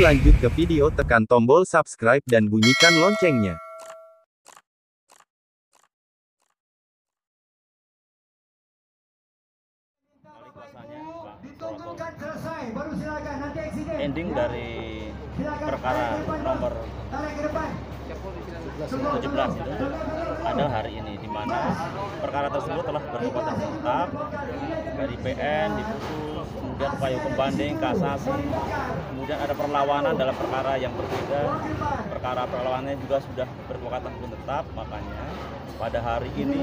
lanjut ke video, tekan tombol subscribe dan bunyikan loncengnya. Ending dari perkara nomor 17 itu adalah hari ini, di mana perkara tersebut telah berkekuatan tetap dari PN diputus, kemudian upaya hukum banding, kasasi, kemudian ada perlawanan dalam perkara yang berbeda. Perkara perlawanannya juga sudah berkekuatan hukum tetap, makanya pada hari ini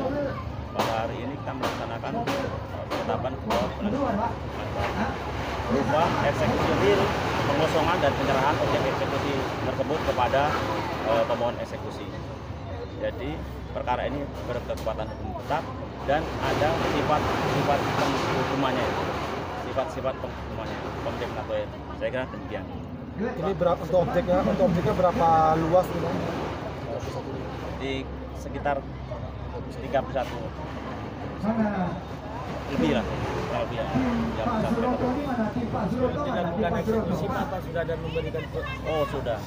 kita melaksanakan penetapan berupa eksekusi real, pengosongan dan penyerahan objek eksekusi tersebut kepada pemohon eksekusi. Jadi perkara ini berkekuatan hukum tetap dan ada sifat-sifat penghukumannya, penghukumannya, atau saya kira demikian. Ini berapa untuk objeknya berapa luas ini? Di sekitar 31 lebih lah, yang Dilakukan eksekusi apa sudah ada memberikan? Oh sudah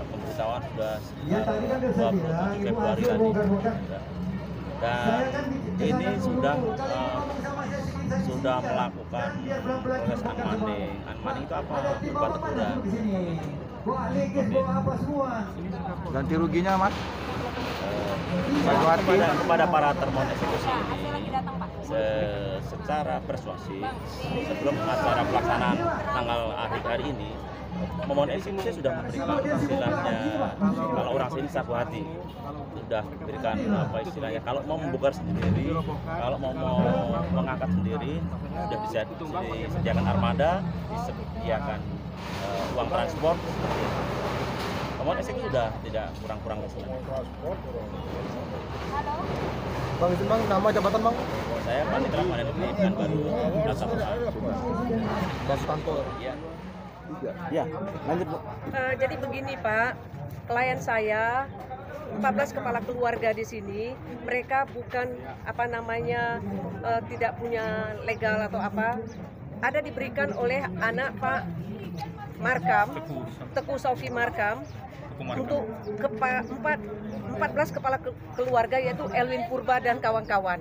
pemberitahuan sudah sekitar 27 Februari tadi, dan ini sudah melakukan proses unmanding. Unmanding itu apa? Berupa teguran. Ganti ruginya, Mas? Kepada para termohon eksekusi ini secara persuasif sebelum acara pelaksanaan tanggal akhir hari ini, pemohon eksekusi sudah memberikan istilahnya, kalau orang sini sapu hati, sudah berikan apa istilahnya, kalau mau membuka sendiri, kalau mau mengangkat sendiri, sudah disediakan armada, disediakan uang transport. Pemohon eksekusi sudah tidak kurang-kurang istilahnya. Bang, izin Bang, nama jabatan Bang? Saya Panitra Manenukli Pekanbaru Nasabah. Bang Tanto. Iya. Ya, lanjut Bu. Jadi begini Pak, klien saya 14 kepala keluarga di sini, mereka bukan tidak punya legal atau apa, ada diberikan oleh anak Pak Markam, Teguh Saufi Markam, untuk 14 kepala keluarga, yaitu Elwin Purba dan kawan-kawan.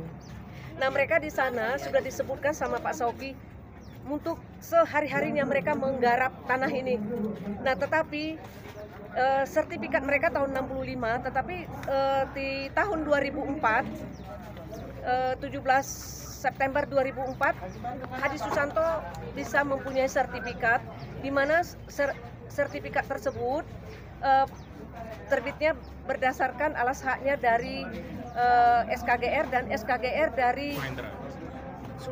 Nah, mereka di sana sudah disebutkan sama Pak Saufi untuk sehari-harinya mereka menggarap tanah ini. Nah, tetapi sertifikat mereka tahun 65, tetapi di tahun 2004, 17 September 2004, Hadi Susanto bisa mempunyai sertifikat, di mana sertifikat tersebut terbitnya berdasarkan alas haknya dari SKGR dan SKGR dari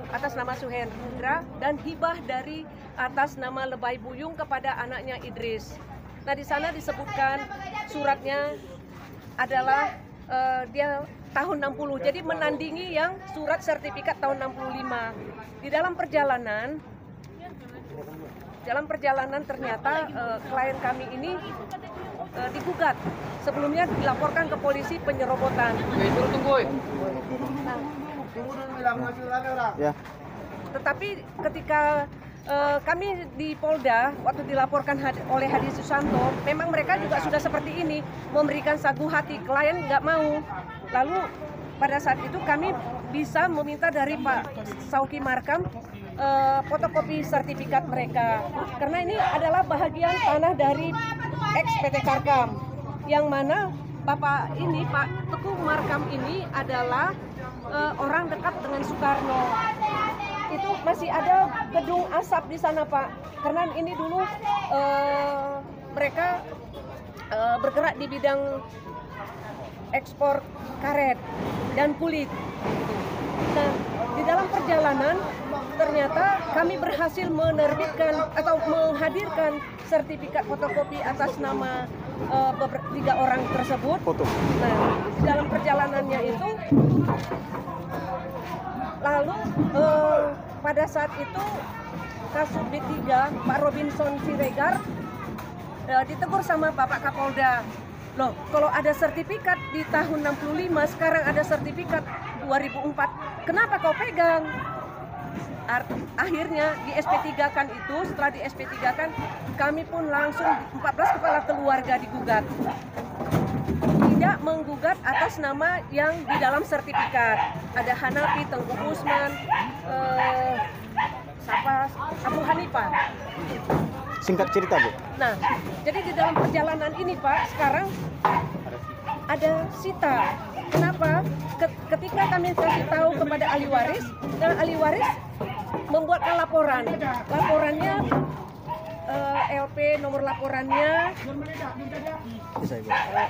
atas nama Suhendra dan hibah dari atas nama Lebay Buyung kepada anaknya Idris. Nah, di sana disebutkan suratnya adalah dia tahun 60, jadi menandingi yang surat sertifikat tahun 65. Di dalam perjalanan ternyata klien kami ini digugat. Sebelumnya dilaporkan ke polisi penyerobotan. Ya. Tetapi ketika kami di Polda, waktu dilaporkan oleh Hadi Susanto, memang mereka juga sudah seperti ini, memberikan sagu hati, klien nggak mau. Lalu pada saat itu kami bisa meminta dari Pak Sauki Markam fotokopi sertifikat mereka, karena ini adalah bahagian tanah dari ex-PT Karkam, yang mana Bapak ini, Pak Teguh Markam ini adalah orang dekat dengan Soekarno. Itu masih ada gedung asap di sana Pak, karena ini dulu mereka bergerak di bidang ekspor karet dan kulit. Nah, di dalam perjalanan ternyata kami berhasil menerbitkan atau menghadirkan sertifikat fotokopi atas nama 3 orang tersebut. Nah, di dalam perjalanannya itu, lalu pada saat itu Kasubdit 3 Pak Robinson Siregar ditegur sama Bapak Kapolda. Loh, kalau ada sertifikat di tahun 65, sekarang ada sertifikat 2004, kenapa kau pegang? Akhirnya di SP3 kan itu, setelah di SP3 kan kami pun langsung 14 kepala keluarga digugat. Tidak menggugat atas nama yang di dalam sertifikat. Ada Hanafi, Tengku Usman, Abu Hanifah. Singkat cerita, Bu. Nah, jadi di dalam perjalanan ini Pak, sekarang ada Sita. Kenapa? Ketika kami kasih tahu kepada ahli waris, dan ahli waris membuatkan laporan. Laporannya LP nomor laporannya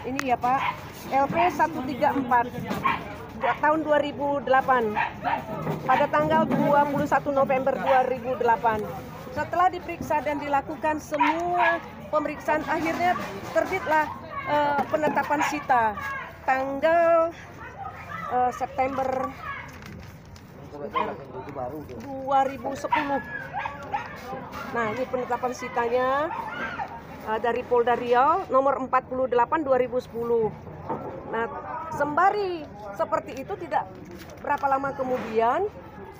ini ya Pak, LP 134 tahun 2008 pada tanggal 21 November 2008. Setelah diperiksa dan dilakukan semua pemeriksaan, akhirnya terbitlah penetapan Sita tanggal September 2010. Nah, ini penetapan Sitanya dari Polda Riau nomor 48 2010. Nah, sembari seperti itu tidak berapa lama kemudian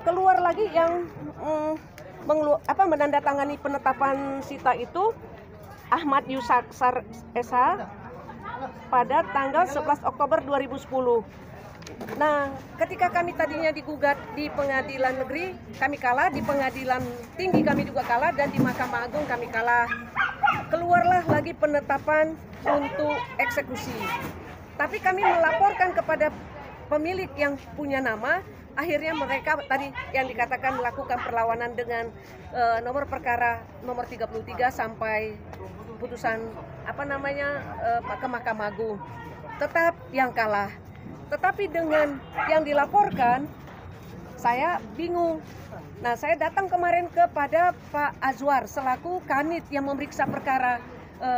keluar lagi yang menandatangani penetapan Sita itu Ahmad Yusaksar Esa pada tanggal 11 Oktober 2010. Nah, ketika kami tadinya digugat di pengadilan negeri, kami kalah, di pengadilan tinggi kami juga kalah, dan di Mahkamah Agung kami kalah. Keluarlah lagi penetapan untuk eksekusi. Tapi kami melaporkan kepada pemilik yang punya nama, akhirnya mereka tadi yang dikatakan melakukan perlawanan dengan nomor perkara nomor 33 sampai putusan ke Mahkamah Agung. Tetap yang kalah. Tetapi dengan yang dilaporkan, saya bingung. Nah, saya datang kemarin kepada Pak Azwar selaku Kanit yang memeriksa perkara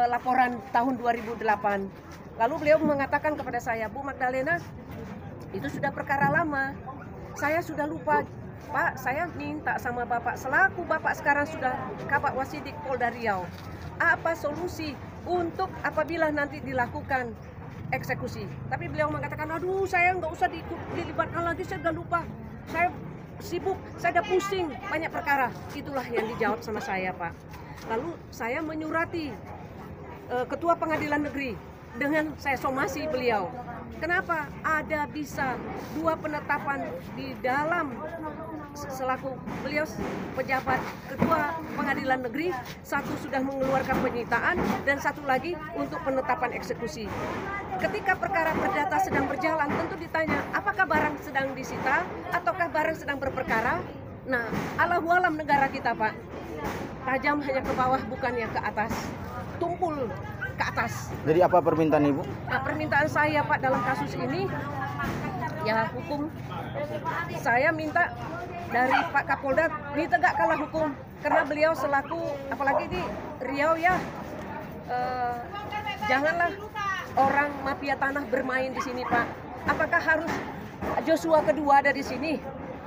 laporan tahun 2008. Lalu beliau mengatakan kepada saya, Bu Magdalena, itu sudah perkara lama. Saya sudah lupa, Pak. Saya minta sama Bapak, selaku Bapak sekarang sudah Kabak Wasidik Polda Riau, apa solusi untuk apabila nanti dilakukan eksekusi. Tapi beliau mengatakan, aduh saya nggak usah dilibatkan lagi, saya udah lupa, saya sibuk, saya udah pusing, banyak perkara. Itulah yang dijawab sama saya, Pak. Lalu saya menyurati Ketua Pengadilan Negeri dengan saya somasi beliau. Kenapa ada bisa dua penetapan di dalam selaku beliau pejabat Ketua Pengadilan Negeri, satu sudah mengeluarkan penyitaan dan satu lagi untuk penetapan eksekusi. Ketika perkara perdata sedang berjalan, tentu ditanya apakah barang sedang disita ataukah barang sedang berperkara. Nah, Allahu alam negara kita, Pak, tajam hanya ke bawah bukannya ke atas, tumpul ke atas. Jadi apa permintaan Ibu? Nah, permintaan saya, Pak, dalam kasus ini ya hukum. Saya minta dari Pak Kapolda ditegakkanlah hukum, karena beliau selaku apalagi di Riau ya, janganlah orang mafia tanah bermain di sini, Pak. Apakah harus Joshua kedua ada di sini?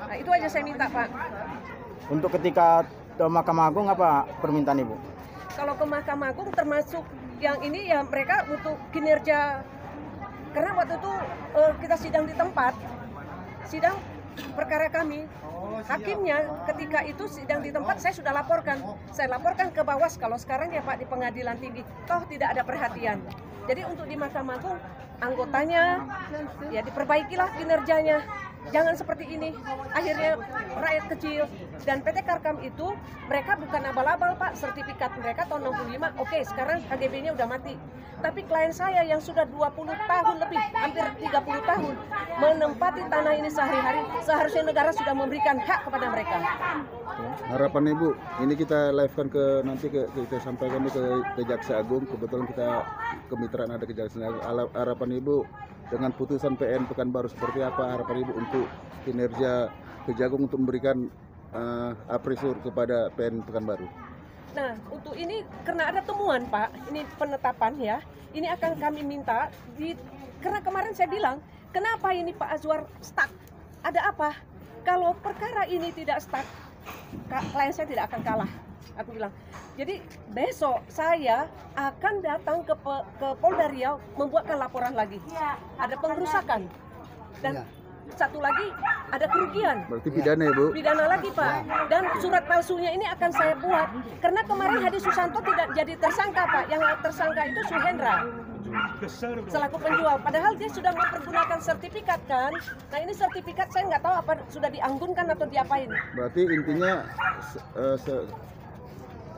Nah, itu aja saya minta, Pak. Untuk ketika ke Mahkamah Agung apa permintaan Ibu? Kalau ke Mahkamah Agung termasuk yang ini ya mereka untuk kinerja, karena waktu itu kita sidang di tempat, sidang perkara kami, hakimnya ketika itu sidang di tempat saya sudah laporkan, saya laporkan ke Bawas. Kalau sekarang ya Pak di pengadilan tinggi, toh tidak ada perhatian. Jadi untuk di Mahkamah Agung anggotanya ya diperbaikilah kinerjanya, jangan seperti ini. Akhirnya rakyat kecil dan PT Karkam itu mereka bukan abal-abal, Pak. Sertifikat mereka tahun 65, oke, sekarang HGB-nya udah mati. Tapi klien saya yang sudah 20 tahun lebih, hampir 30 tahun menempati tanah ini sehari-hari, seharusnya negara sudah memberikan hak kepada mereka. Harapan Ibu, ini kita live-kan kita sampaikan ke Jaksa Agung. Kebetulan kita kemitraan ada Kejaksaan Agung. Harapan Ibu dengan putusan PN Pekanbaru seperti apa? Harapan Ibu untuk kinerja Kejagung untuk memberikan aprisur kepada PN Pekanbaru. Nah, untuk ini karena ada temuan, Pak, ini penetapan ya, ini akan kami minta karena kemarin saya bilang, kenapa ini Pak Azwar stuck? Ada apa? Kalau perkara ini tidak stuck, klien saya tidak akan kalah. Aku bilang, jadi besok saya akan datang ke Polda Riau membuatkan laporan lagi. Ada pengerusakan dan satu lagi ada kerugian. Berarti pidana ya Bu? Pidana lagi Pak. Dan surat palsunya ini akan saya buat karena kemarin Hadi Susanto tidak jadi tersangka Pak. Yang tersangka itu Suhendra selaku penjual. Padahal dia sudah mempergunakan sertifikat kan. Nah ini sertifikat saya nggak tahu apa sudah dianggunkan atau diapain. Berarti intinya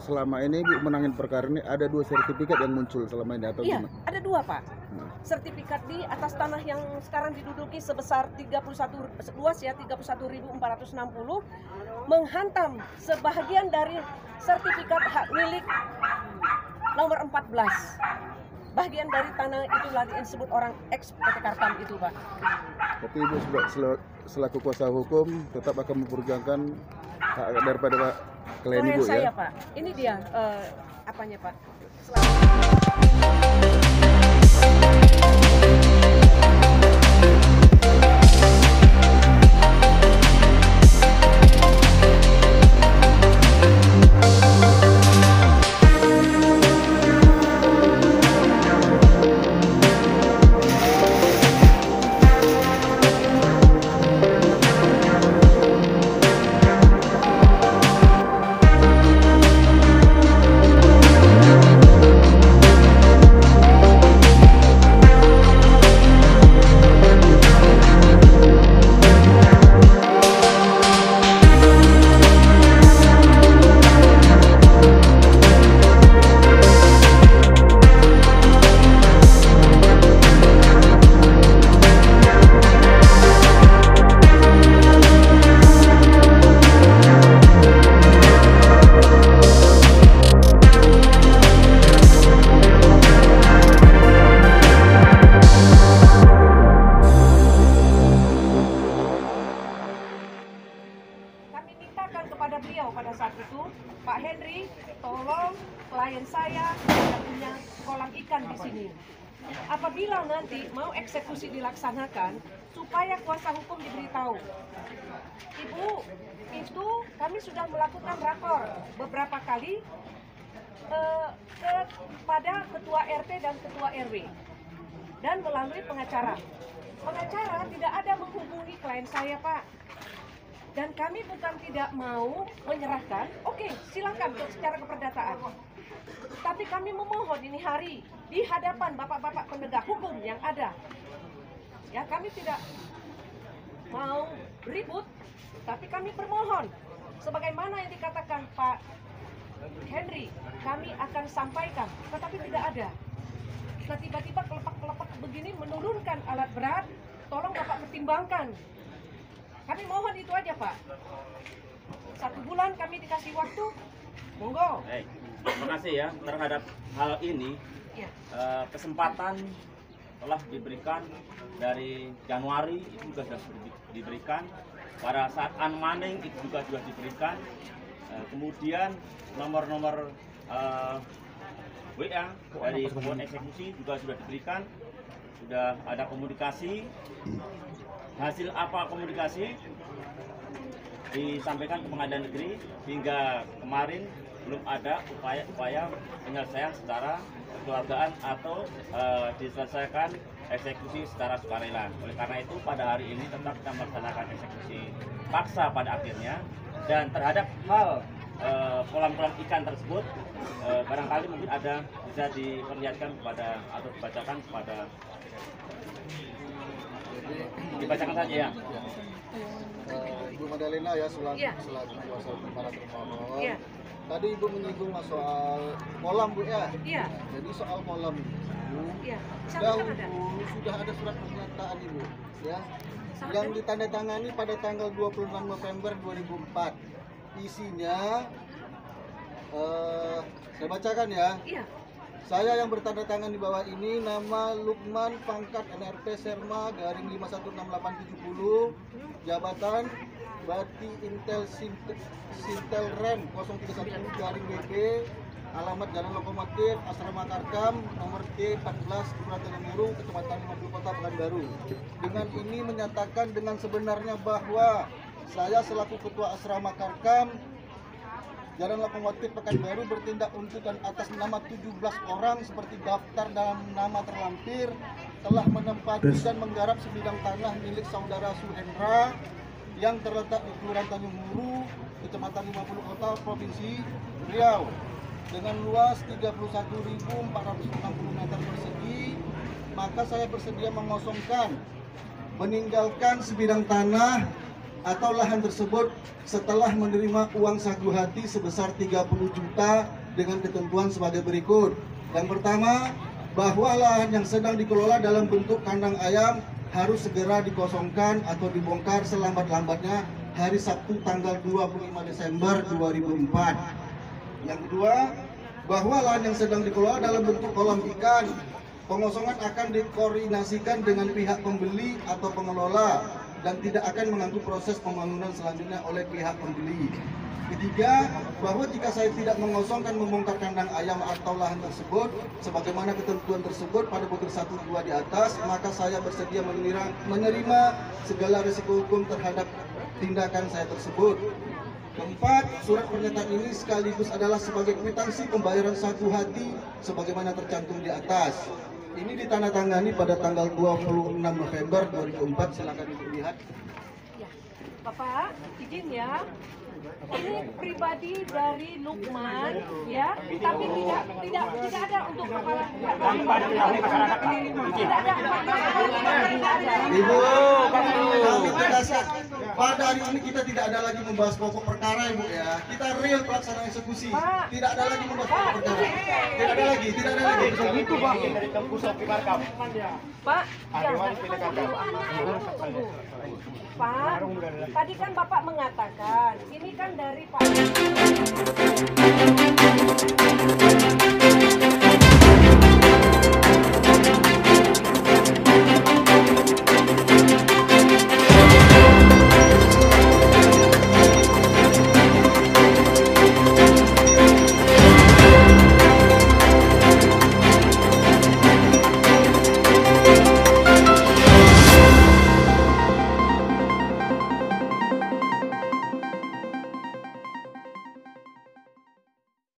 selama ini Ibu menangin perkara ini ada 2 sertifikat yang muncul selama ini atau Iya, gimana? ada 2 Pak. Sertifikat di atas tanah yang sekarang diduduki sebesar 31.460 menghantam sebahagian dari sertifikat hak milik nomor 14. Bagian dari tanah itu lagi disebut orang ex PT Kartam itu Pak. Tapi Ibu selaku kuasa hukum tetap akan memperjuangkan hak daripada klien Ibu saya ya? Pak, ini dia apanya Pak. Kepada beliau pada saat itu, Pak Henry, tolong klien saya yang punya kolam ikan di sini. Apabila nanti mau eksekusi dilaksanakan, supaya kuasa hukum diberitahu. Ibu, itu kami sudah melakukan rakor beberapa kali kepada ketua RT dan ketua RW dan melalui pengacara. Pengacara tidak ada menghubungi klien saya, Pak. Dan kami bukan tidak mau menyerahkan, oke, silakan secara keperdataan. Tapi kami memohon ini hari di hadapan bapak-bapak penegak hukum yang ada. Ya, kami tidak mau ribut, tapi kami bermohon. Sebagaimana yang dikatakan Pak Henry, kami akan sampaikan, tetapi tidak ada. Nah, tiba-tiba kelepak-kelepak begini menurunkan alat berat, tolong Bapak pertimbangkan. Kami mohon itu aja Pak. 1 bulan kami dikasih waktu, monggo. Terima kasih ya terhadap hal ini. Ya. Kesempatan telah diberikan dari Januari itu juga sudah diberikan. Pada saat unmanning itu juga sudah diberikan. Kemudian nomor-nomor WA dari Kebun Eksekusi juga sudah diberikan. Sudah ada komunikasi. Hasil apa komunikasi disampaikan ke Pengadilan Negeri hingga kemarin belum ada upaya penyelesaian secara kekeluargaan atau diselesaikan eksekusi secara sukarela. Oleh karena itu pada hari ini tetap kita melaksanakan eksekusi paksa pada akhirnya, dan terhadap hal kolam-kolam ikan tersebut barangkali mungkin ada bisa diperlihatkan kepada atau dibacakan kepada dibacakan saja ya. Ibu Madalena ya selaku kuasa hukum para termohon. Iya. Tadi Ibu menyinggung soal kolam Bu ya. Iya. Jadi soal kolam itu Iya. sudah ada surat pernyataan Ibu ya. Yang ditandatangani pada tanggal 26 November 2004. Isinya saya bacakan ya. Iya. Saya yang bertanda tangan di bawah ini nama Lukman, pangkat NRP Serma garing 516870, jabatan Bati Intel Sintel Rem 031 garing BB, alamat Jalan Lokomotif, Asrama Karkam, nomor T14, Kelurahan Murung, Kecamatan 50 Kota Pekanbaru. Dengan ini menyatakan dengan sebenarnya bahwa saya selaku Ketua Asrama Karkam Jalan Lokomotif Pekanbaru bertindak untuk dan atas nama 17 orang seperti daftar dan nama terlampir telah menempati dan menggarap sebidang tanah milik saudara Suhendra yang terletak di Kelurahan Tanjung Huru, Kecamatan 50 Kota, Provinsi Riau dengan luas 31.460 meter persegi. Maka saya bersedia mengosongkan, meninggalkan sebidang tanah atau lahan tersebut setelah menerima uang sagu hati sebesar 30 juta dengan ketentuan sebagai berikut. Yang pertama, bahwa lahan yang sedang dikelola dalam bentuk kandang ayam harus segera dikosongkan atau dibongkar selambat-lambatnya hari Sabtu tanggal 25 Desember 2004. Yang kedua, bahwa lahan yang sedang dikelola dalam bentuk kolam ikan, pengosongan akan dikoordinasikan dengan pihak pembeli atau pengelola dan tidak akan mengganggu proses pembangunan selanjutnya oleh pihak pembeli. Ketiga, bahwa jika saya tidak mengosongkan membongkar kandang ayam atau lahan tersebut sebagaimana ketentuan tersebut pada butir 1, 2 di atas, maka saya bersedia menerima segala risiko hukum terhadap tindakan saya tersebut. Keempat, surat pernyataan ini sekaligus adalah sebagai kwitansi pembayaran sagu hati sebagaimana tercantum di atas. Ini ditandatangani pada tanggal 26 November 2004. Silakan dilihat. Ya, Bapak, izin ya. Ini pribadi dari Lukman, ya, tapi tidak ada untuk kepala. Tidak ada. Ibu, kami tegaskan pada hari ini kita tidak ada lagi membahas pokok perkara, Ibu ya. Kita real pelaksanaan eksekusi. Tidak ada lagi membahas pokok perkara. Tidak ada lagi. Begitu, Pak. Pak, Pak, tadi kan Bapak mengatakan ini kan dari Pak